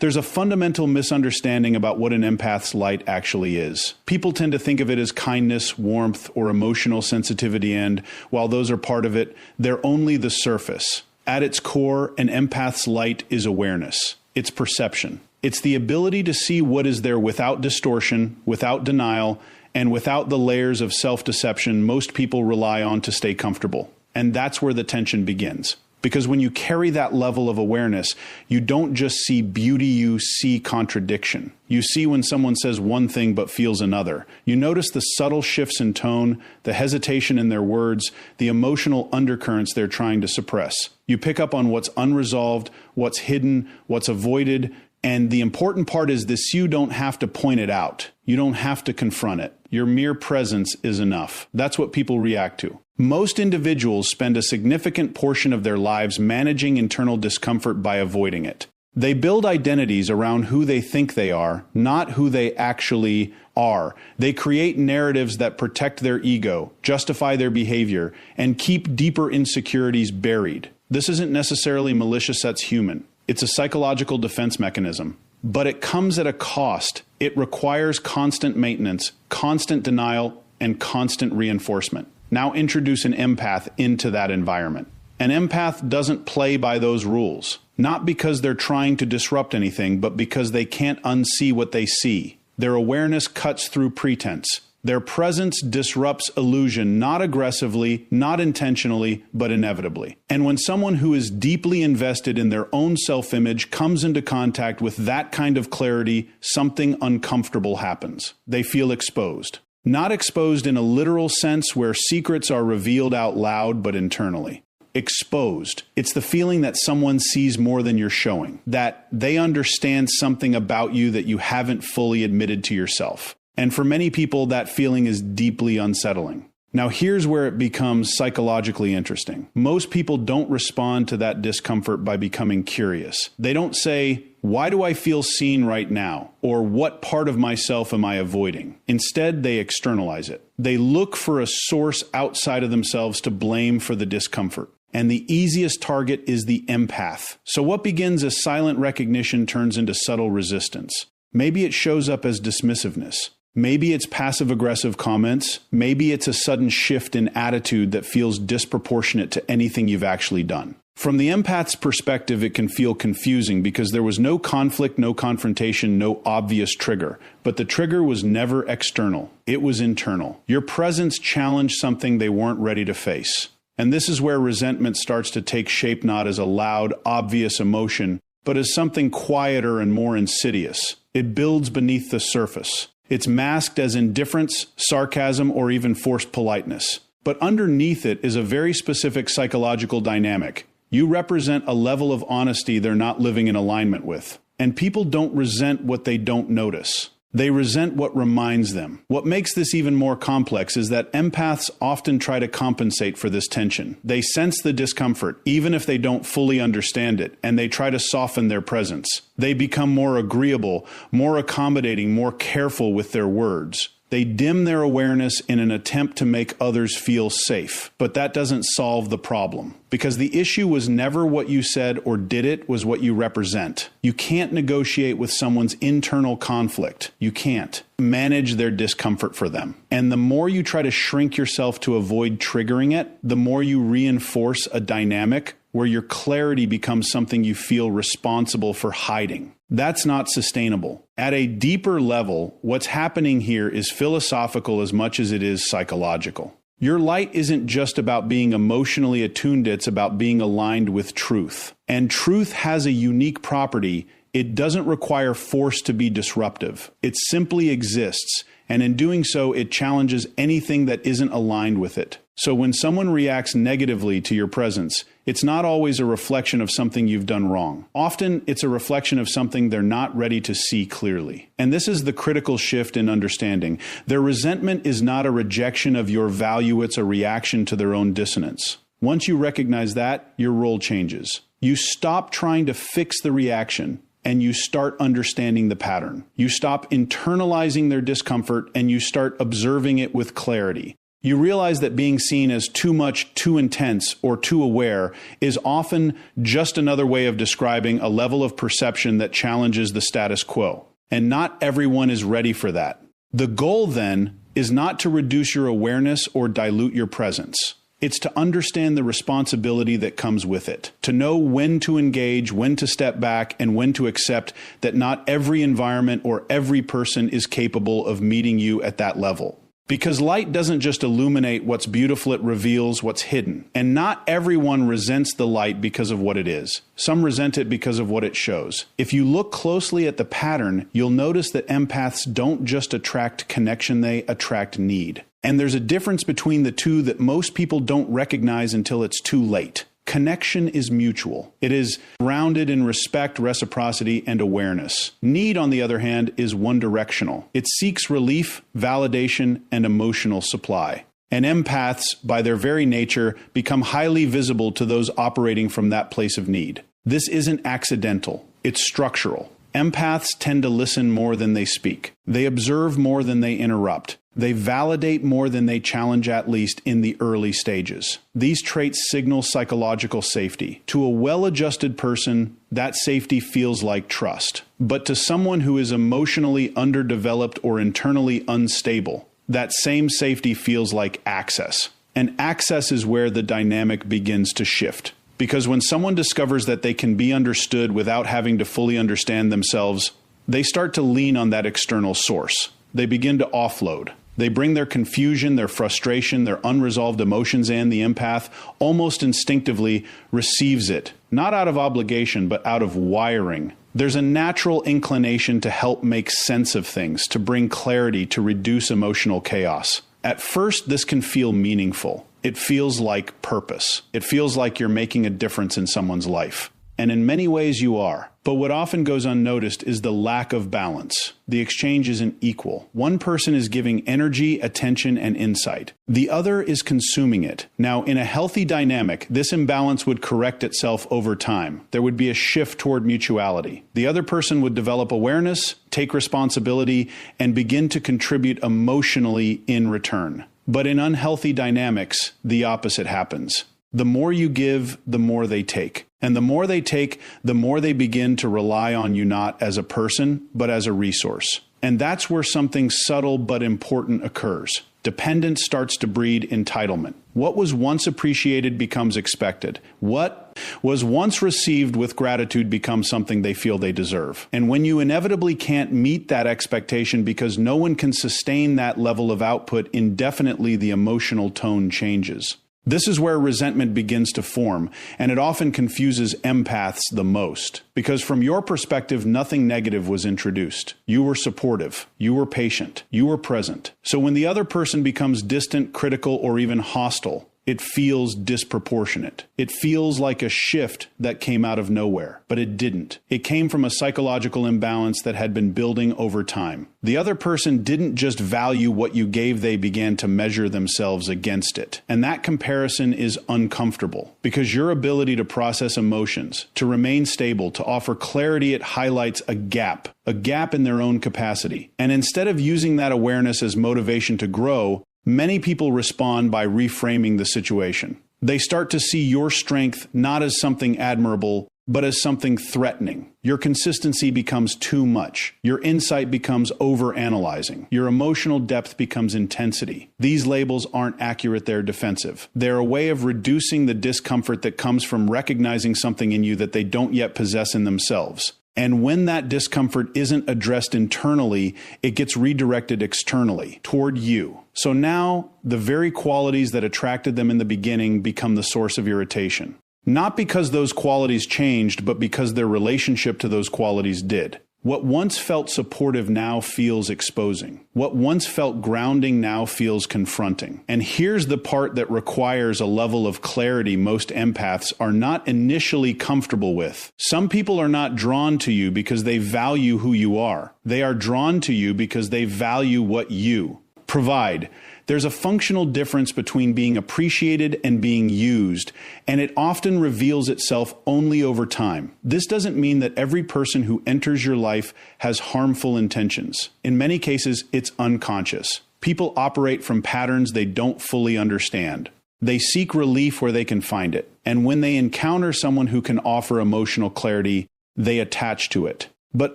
There's a fundamental misunderstanding about what an empath's light actually is. People tend to think of it as kindness, warmth, or emotional sensitivity, and while those are part of it, they're only the surface. At its core, an empath's light is awareness. It's perception. It's the ability to see what is there without distortion, without denial, and without the layers of self-deception most people rely on to stay comfortable. And that's where the tension begins. Because when you carry that level of awareness, you don't just see beauty, you see contradiction. You see when someone says one thing but feels another. You notice the subtle shifts in tone, the hesitation in their words, the emotional undercurrents they're trying to suppress. You pick up on what's unresolved, what's hidden, what's avoided, and the important part is this: you don't have to point it out. You don't have to confront it. Your mere presence is enough. That's what people react to. Most individuals spend a significant portion of their lives managing internal discomfort by avoiding it. They build identities around who they think they are, not who they actually are. They create narratives that protect their ego, justify their behavior, and keep deeper insecurities buried. This isn't necessarily malicious, that's human. It's a psychological defense mechanism. But it comes at a cost. It requires constant maintenance, constant denial, and constant reinforcement. Now introduce an empath into that environment. An empath doesn't play by those rules, not because they're trying to disrupt anything, but because they can't unsee what they see. Their awareness cuts through pretense. Their presence disrupts illusion, not aggressively, not intentionally, but inevitably. And when someone who is deeply invested in their own self-image comes into contact with that kind of clarity, something uncomfortable happens. They feel exposed. Not exposed in a literal sense where secrets are revealed out loud, but internally. Exposed. It's the feeling that someone sees more than you're showing, that they understand something about you that you haven't fully admitted to yourself. And for many people, that feeling is deeply unsettling. Now, here's where it becomes psychologically interesting. Most people don't respond to that discomfort by becoming curious. They don't say, "Why do I feel seen right now?" or "What part of myself am I avoiding?" Instead, they externalize it. They look for a source outside of themselves to blame for the discomfort. And the easiest target is the empath. So what begins as silent recognition turns into subtle resistance. Maybe it shows up as dismissiveness. Maybe it's passive-aggressive comments. Maybe it's a sudden shift in attitude that feels disproportionate to anything you've actually done. From the empath's perspective, it can feel confusing because there was no conflict, no confrontation, no obvious trigger. But the trigger was never external. It was internal. Your presence challenged something they weren't ready to face. And this is where resentment starts to take shape, not as a loud, obvious emotion, but as something quieter and more insidious. It builds beneath the surface. It's masked as indifference, sarcasm, or even forced politeness. But underneath it is a very specific psychological dynamic. You represent a level of honesty they're not living in alignment with. And people don't resent what they don't notice. They resent what reminds them. What makes this even more complex is that empaths often try to compensate for this tension. They sense the discomfort, even if they don't fully understand it, and they try to soften their presence. They become more agreeable, more accommodating, more careful with their words. They dim their awareness in an attempt to make others feel safe. But that doesn't solve the problem. Because the issue was never what you said or did, it was what you represent. You can't negotiate with someone's internal conflict. You can't manage their discomfort for them. And the more you try to shrink yourself to avoid triggering it, the more you reinforce a dynamic where your clarity becomes something you feel responsible for hiding. That's not sustainable. At a deeper level, what's happening here is philosophical as much as it is psychological. Your light isn't just about being emotionally attuned, it's about being aligned with truth. And truth has a unique property. It doesn't require force to be disruptive. It simply exists, and in doing so, it challenges anything that isn't aligned with it. So when someone reacts negatively to your presence, it's not always a reflection of something you've done wrong. Often, it's a reflection of something they're not ready to see clearly. And this is the critical shift in understanding. Their resentment is not a rejection of your value, it's a reaction to their own dissonance. Once you recognize that, your role changes. You stop trying to fix the reaction, and you start understanding the pattern. You stop internalizing their discomfort, and you start observing it with clarity. You realize that being seen as too much, too intense, or too aware is often just another way of describing a level of perception that challenges the status quo. And not everyone is ready for that. The goal, then, is not to reduce your awareness or dilute your presence. It's to understand the responsibility that comes with it, to know when to engage, when to step back, and when to accept that not every environment or every person is capable of meeting you at that level. Because light doesn't just illuminate what's beautiful, it reveals what's hidden. And not everyone resents the light because of what it is. Some resent it because of what it shows. If you look closely at the pattern, you'll notice that empaths don't just attract connection, they attract need. And there's a difference between the two that most people don't recognize until it's too late. Connection is mutual. It is grounded in respect, reciprocity, and awareness. Need, on the other hand, is one-directional. It seeks relief, validation, and emotional supply. And empaths, by their very nature, become highly visible to those operating from that place of need. This isn't accidental. It's structural. Empaths tend to listen more than they speak. They observe more than they interrupt. They validate more than they challenge, at least in the early stages. These traits signal psychological safety. To a well-adjusted person, that safety feels like trust. But to someone who is emotionally underdeveloped or internally unstable, that same safety feels like access. And access is where the dynamic begins to shift. Because when someone discovers that they can be understood without having to fully understand themselves, they start to lean on that external source. They begin to offload. They bring their confusion, their frustration, their unresolved emotions in. The empath almost instinctively receives it, not out of obligation, but out of wiring. There's a natural inclination to help make sense of things, to bring clarity, to reduce emotional chaos. At first, this can feel meaningful. It feels like purpose. It feels like you're making a difference in someone's life. And in many ways you are. But what often goes unnoticed is the lack of balance. The exchange isn't equal. One person is giving energy, attention, and insight. The other is consuming it. Now, in a healthy dynamic, this imbalance would correct itself over time. There would be a shift toward mutuality. The other person would develop awareness, take responsibility, and begin to contribute emotionally in return. But in unhealthy dynamics, the opposite happens. The more you give, the more they take. And the more they take, the more they begin to rely on you not as a person, but as a resource. And that's where something subtle but important occurs. Dependence starts to breed entitlement. What was once appreciated becomes expected. What was once received with gratitude becomes something they feel they deserve. And when you inevitably can't meet that expectation because no one can sustain that level of output indefinitely, the emotional tone changes. This is where resentment begins to form, and it often confuses empaths the most. Because from your perspective, nothing negative was introduced. You were supportive. You were patient. You were present. So when the other person becomes distant, critical, or even hostile, it feels disproportionate. It feels like a shift that came out of nowhere, but it didn't. It came from a psychological imbalance that had been building over time. The other person didn't just value what you gave, they began to measure themselves against it. And that comparison is uncomfortable because your ability to process emotions, to remain stable, to offer clarity, it highlights a gap in their own capacity. And instead of using that awareness as motivation to grow, many people respond by reframing the situation. They start to see your strength not as something admirable, but as something threatening. Your consistency becomes too much. Your insight becomes overanalyzing. Your emotional depth becomes intensity. These labels aren't accurate, they're defensive. They're a way of reducing the discomfort that comes from recognizing something in you that they don't yet possess in themselves. And when that discomfort isn't addressed internally, it gets redirected externally toward you. So now, the very qualities that attracted them in the beginning become the source of irritation. Not because those qualities changed, but because their relationship to those qualities did. What once felt supportive now feels exposing. What once felt grounding now feels confronting. And here's the part that requires a level of clarity most empaths are not initially comfortable with. Some people are not drawn to you because they value who you are. They are drawn to you because they value what you provide. There's a functional difference between being appreciated and being used, and it often reveals itself only over time. This doesn't mean that every person who enters your life has harmful intentions. In many cases, it's unconscious. People operate from patterns they don't fully understand. They seek relief where they can find it, and when they encounter someone who can offer emotional clarity, they attach to it. But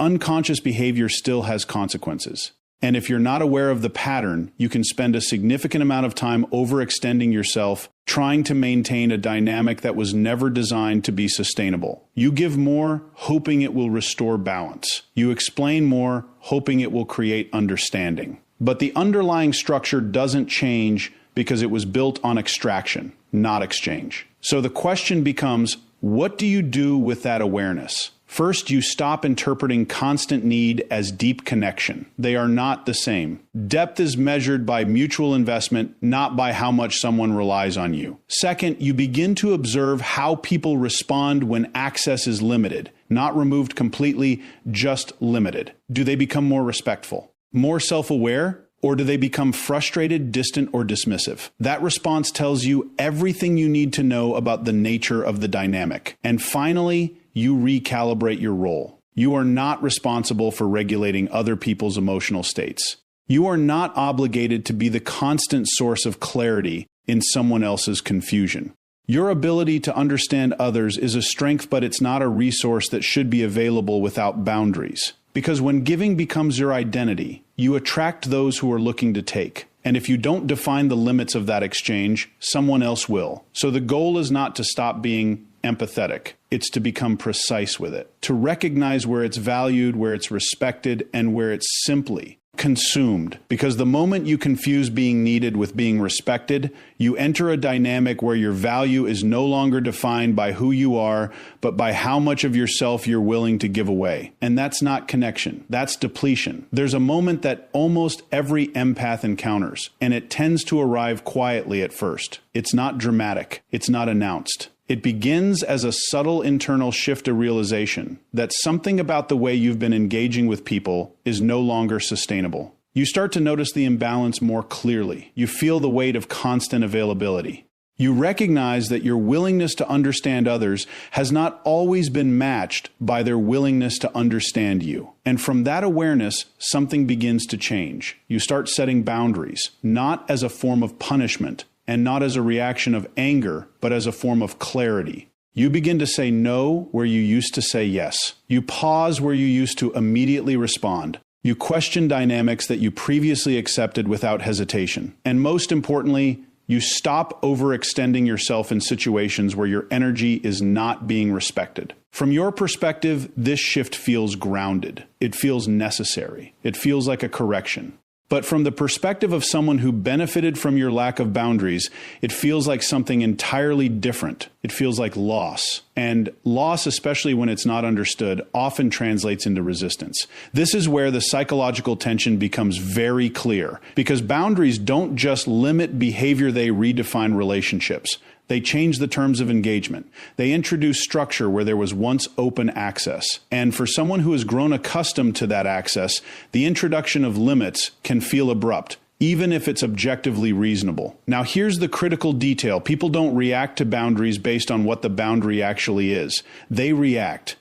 unconscious behavior still has consequences. And if you're not aware of the pattern, you can spend a significant amount of time overextending yourself, trying to maintain a dynamic that was never designed to be sustainable. You give more, hoping it will restore balance. You explain more, hoping it will create understanding. But the underlying structure doesn't change because it was built on extraction, not exchange. So the question becomes, what do you do with that awareness? First, you stop interpreting constant need as deep connection. They are not the same. Depth is measured by mutual investment, not by how much someone relies on you. Second, you begin to observe how people respond when access is limited, not removed completely, just limited. Do they become more respectful, more self-aware? Or do they become frustrated, distant, or dismissive? That response tells you everything you need to know about the nature of the dynamic. And finally, you recalibrate your role. You are not responsible for regulating other people's emotional states. You are not obligated to be the constant source of clarity in someone else's confusion. Your ability to understand others is a strength, but it's not a resource that should be available without boundaries. Because when giving becomes your identity, you attract those who are looking to take. And if you don't define the limits of that exchange, someone else will. So the goal is not to stop being empathetic. It's to become precise with it, to recognize where it's valued, where it's respected, and where it's simply consumed. Because the moment you confuse being needed with being respected, you enter a dynamic where your value is no longer defined by who you are, but by how much of yourself you're willing to give away. And that's not connection. That's depletion. There's a moment that almost every empath encounters, and it tends to arrive quietly at first. It's not dramatic. It's not announced. It begins as a subtle internal shift of realization that something about the way you've been engaging with people is no longer sustainable. You start to notice the imbalance more clearly. You feel the weight of constant availability. You recognize that your willingness to understand others has not always been matched by their willingness to understand you. And from that awareness, something begins to change. You start setting boundaries, not as a form of punishment, and not as a reaction of anger, but as a form of clarity. You begin to say no where you used to say yes. You pause where you used to immediately respond. You question dynamics that you previously accepted without hesitation. And most importantly, you stop overextending yourself in situations where your energy is not being respected. From your perspective, this shift feels grounded. It feels necessary. It feels like a correction. But from the perspective of someone who benefited from your lack of boundaries, it feels like something entirely different. It feels like loss. And loss, especially when it's not understood, often translates into resistance. This is where the psychological tension becomes very clear, because boundaries don't just limit behavior, they redefine relationships. They change the terms of engagement. They introduce structure where there was once open access. And for someone who has grown accustomed to that access, the introduction of limits can feel abrupt, even if it's objectively reasonable. Now, here's the critical detail. People don't react to boundaries based on what the boundary actually is. They react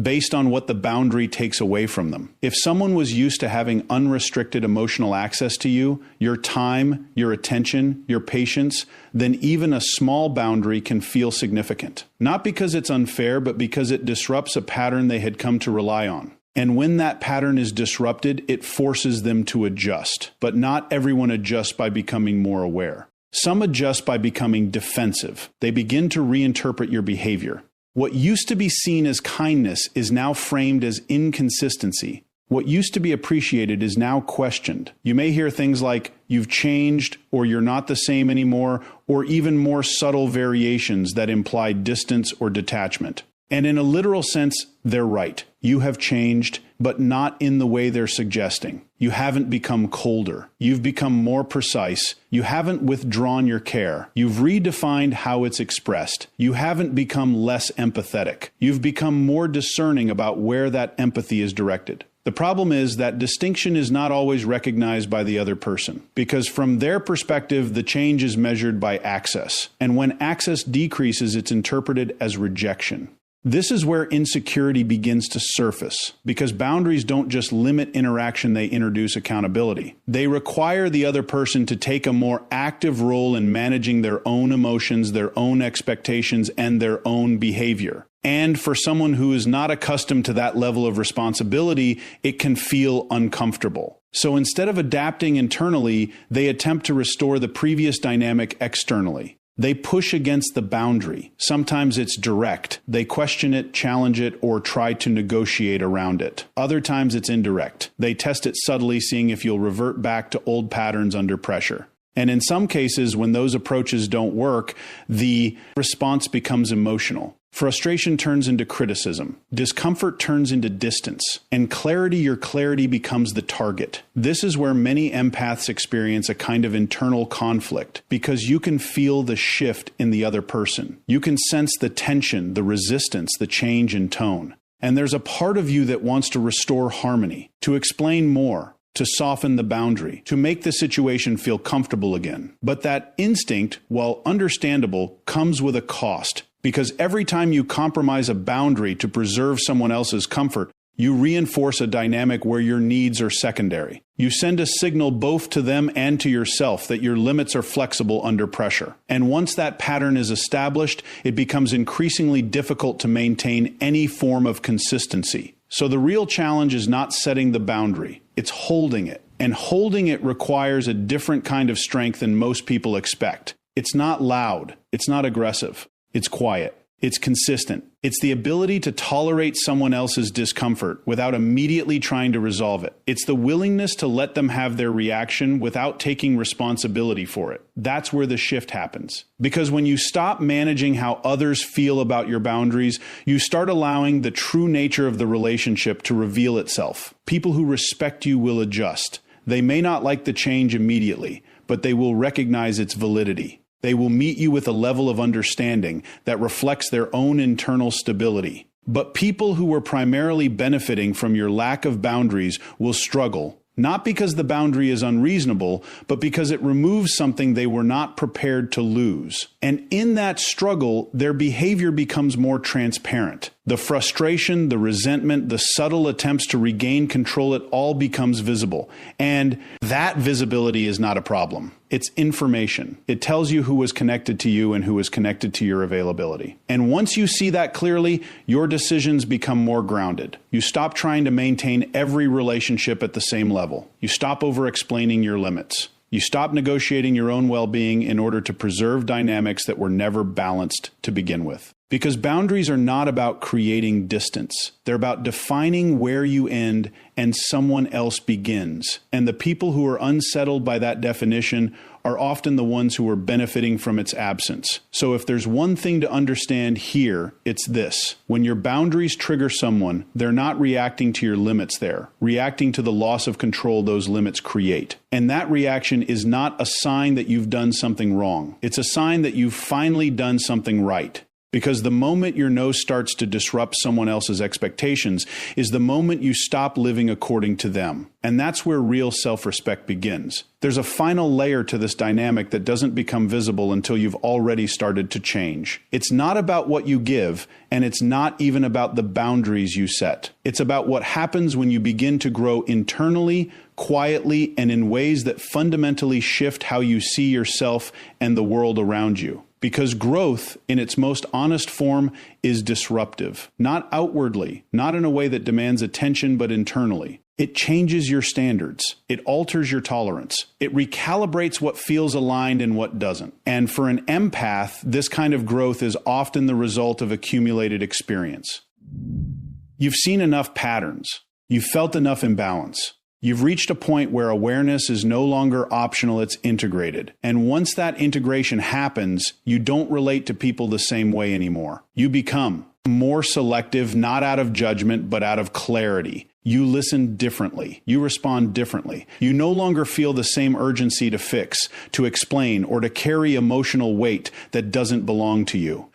based on what the boundary takes away from them. If someone was used to having unrestricted emotional access to you, your time, your attention, your patience, then even a small boundary can feel significant. Not because it's unfair, but because it disrupts a pattern they had come to rely on. And when that pattern is disrupted, it forces them to adjust. But not everyone adjusts by becoming more aware. Some adjust by becoming defensive. They begin to reinterpret your behavior. What used to be seen as kindness is now framed as inconsistency. What used to be appreciated is now questioned. You may hear things like, "You've changed," or "You're not the same anymore," or even more subtle variations that imply distance or detachment. And in a literal sense, they're right. You have changed, but not in the way they're suggesting. You haven't become colder. You've become more precise. You haven't withdrawn your care. You've redefined how it's expressed. You haven't become less empathetic. You've become more discerning about where that empathy is directed. The problem is that distinction is not always recognized by the other person, because from their perspective, the change is measured by access. And when access decreases, it's interpreted as rejection. This is where insecurity begins to surface, because boundaries don't just limit interaction, they introduce accountability. They require the other person to take a more active role in managing their own emotions, their own expectations, and their own behavior. And for someone who is not accustomed to that level of responsibility, it can feel uncomfortable. So instead of adapting internally, they attempt to restore the previous dynamic externally. They push against the boundary. Sometimes it's direct. They question it, challenge it, or try to negotiate around it. Other times it's indirect. They test it subtly, seeing if you'll revert back to old patterns under pressure. And in some cases, when those approaches don't work, the response becomes emotional. Frustration turns into criticism. Discomfort turns into distance. And your clarity becomes the target. This is where many empaths experience a kind of internal conflict, because you can feel the shift in the other person. You can sense the tension, the resistance, the change in tone. And there's a part of you that wants to restore harmony, to explain more, to soften the boundary, to make the situation feel comfortable again. But that instinct, while understandable, comes with a cost. Because every time you compromise a boundary to preserve someone else's comfort, you reinforce a dynamic where your needs are secondary. You send a signal both to them and to yourself that your limits are flexible under pressure. And once that pattern is established, it becomes increasingly difficult to maintain any form of consistency. So the real challenge is not setting the boundary, it's holding it. And holding it requires a different kind of strength than most people expect. It's not loud, it's not aggressive. It's quiet. It's consistent. It's the ability to tolerate someone else's discomfort without immediately trying to resolve it. It's the willingness to let them have their reaction without taking responsibility for it. That's where the shift happens. Because when you stop managing how others feel about your boundaries, you start allowing the true nature of the relationship to reveal itself. People who respect you will adjust. They may not like the change immediately, but they will recognize its validity. They will meet you with a level of understanding that reflects their own internal stability. But people who were primarily benefiting from your lack of boundaries will struggle, not because the boundary is unreasonable, but because it removes something they were not prepared to lose. And in that struggle, their behavior becomes more transparent. The frustration, the resentment, the subtle attempts to regain control, it all becomes visible. And that visibility is not a problem. It's information. It tells you who was connected to you and who was connected to your availability. And once you see that clearly, your decisions become more grounded. You stop trying to maintain every relationship at the same level. You stop over-explaining your limits. You stop negotiating your own well-being in order to preserve dynamics that were never balanced to begin with. Because boundaries are not about creating distance. They're about defining where you end and someone else begins. And the people who are unsettled by that definition are often the ones who are benefiting from its absence. So if there's one thing to understand here, it's this. When your boundaries trigger someone, they're not reacting to your limits there, reacting to the loss of control those limits create. And that reaction is not a sign that you've done something wrong. It's a sign that you've finally done something right. Because the moment your no starts to disrupt someone else's expectations is the moment you stop living according to them. And that's where real self-respect begins. There's a final layer to this dynamic that doesn't become visible until you've already started to change. It's not about what you give, and it's not even about the boundaries you set. It's about what happens when you begin to grow internally, quietly, and in ways that fundamentally shift how you see yourself and the world around you. Because growth, in its most honest form, is disruptive. Not outwardly, not in a way that demands attention, but internally. It changes your standards. It alters your tolerance. It recalibrates what feels aligned and what doesn't. And for an empath, this kind of growth is often the result of accumulated experience. You've seen enough patterns. You've felt enough imbalance. You've reached a point where awareness is no longer optional, it's integrated. And once that integration happens, you don't relate to people the same way anymore. You become more selective, not out of judgment, but out of clarity. You listen differently. You respond differently. You no longer feel the same urgency to fix, to explain, or to carry emotional weight that doesn't belong to you.